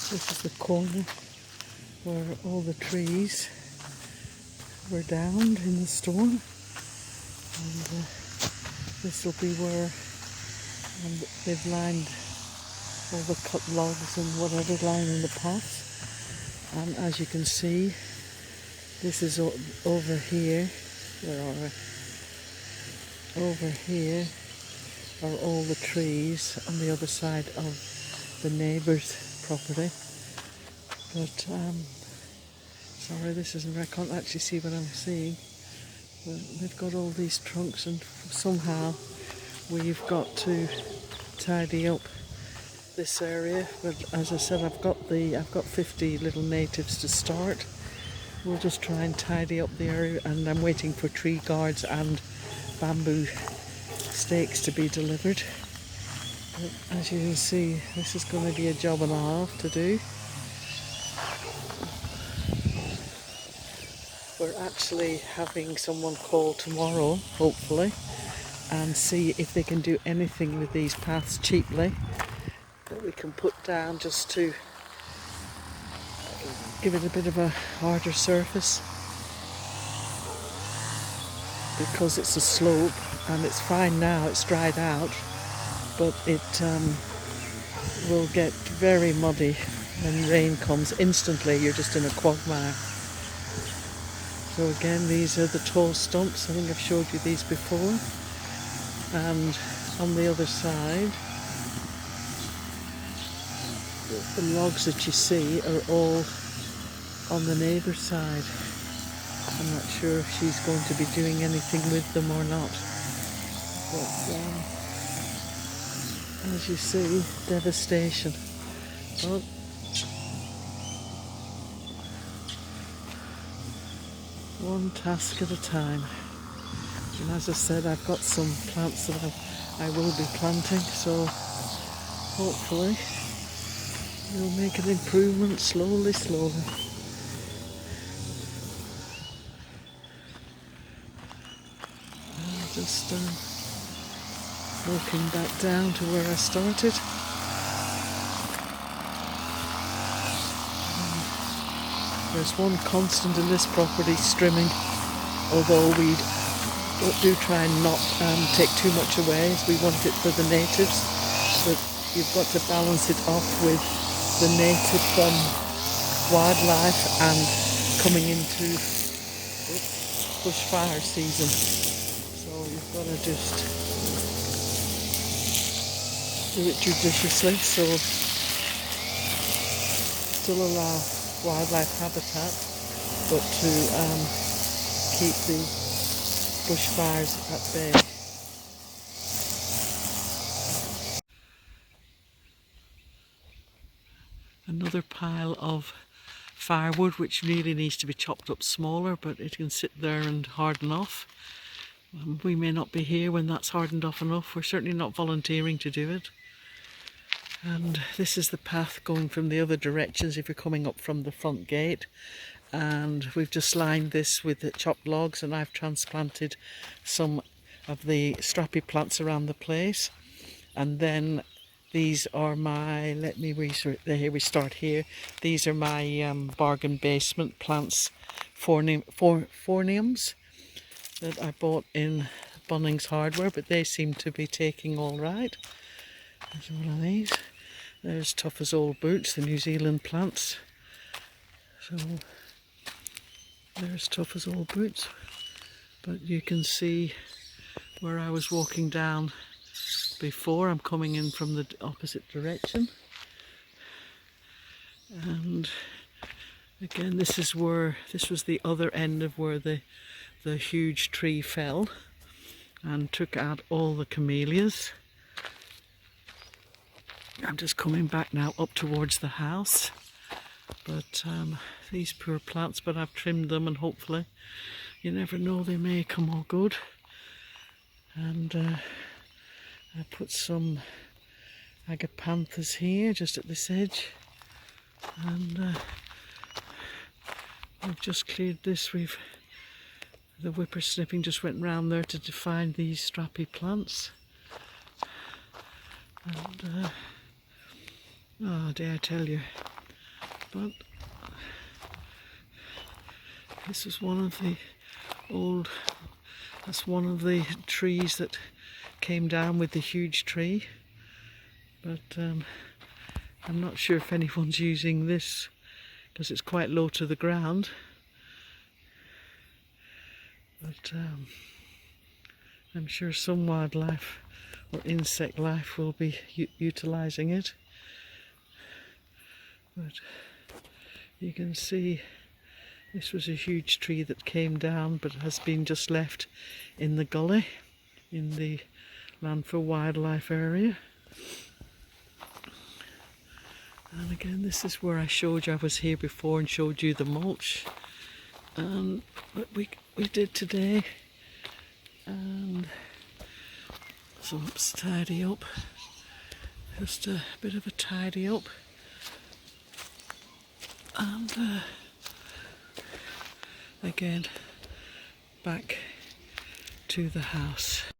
This is the corner where all the trees were downed in the storm, and this will be where they've lined all the cut logs and whatever lining the path. And as you can see, this is over here. Where are we? Over here are all the trees on the other side of the neighbour's property. But sorry, this isn't. I can't actually see what I'm seeing. But they've got all these trunks, and somehow we've got to tidy up this area. But as I said, I've got 50 little natives to start. We'll just try and tidy up the area, and I'm waiting for tree guards and bamboo stakes to be delivered. But as you can see, this is going to be a job and a half to do. We're actually having someone call tomorrow, hopefully, and see if they can do anything with these paths cheaply that we can put down just to give it a bit of a harder surface, because it's a slope and it's fine now, it's dried out, but it will get very muddy when rain comes. Instantly you're just in a quagmire. So again, these are the tall stumps. I think I've showed you these before. And on the other side, the logs that you see are all on the neighbour's side. I'm not sure if she's going to be doing anything with them or not. But as you see, devastation. Well, one task at a time. And as I said, I've got some plants that I will be planting, so hopefully we'll make an improvement slowly. Just walking back down to where I started. There's one constant in this property, strimming, although we do try and not take too much away, as we want it for the natives, but you've got to balance it off with the native wildlife and coming into bushfire season. So you've got to just do it judiciously, so still allow wildlife habitat, but to keep the bushfires at bay. Another pile of firewood which really needs to be chopped up smaller, but it can sit there and harden off. We may not be here when that's hardened off enough. We're certainly not volunteering to do it. And this is the path going from the other directions if you're coming up from the front gate. And we've just lined this with the chopped logs, and I've transplanted some of the strappy plants around the place. And then these are my, here we start here. These are my bargain basement plants, phorniums, that I bought in Bunnings Hardware, but they seem to be taking all right. There's one of these. There's Tough as Old Boots, the New Zealand plants. So there's Tough as Old Boots. But you can see where I was walking down before. I'm coming in from the opposite direction. And again, this was the other end of where the huge tree fell and took out all the camellias. I'm just coming back now up towards the house, but these poor plants, but I've trimmed them, and hopefully, you never know, they may come all good. And I put some agapanthus here just at this edge, and we've just cleared this. The whippersnipping just went round there to define these strappy plants. And oh, dare I tell you, but this is one of the that's one of the trees that came down with the huge tree, but I'm not sure if anyone's using this because it's quite low to the ground, but I'm sure some wildlife or insect life will be utilising it. But you can see this was a huge tree that came down but has been just left in the gully in the Land for Wildlife area. And again, this is where I showed you, I was here before and showed you the mulch and what we did today. And so let's tidy up, just a bit of a tidy up, and again back to the house.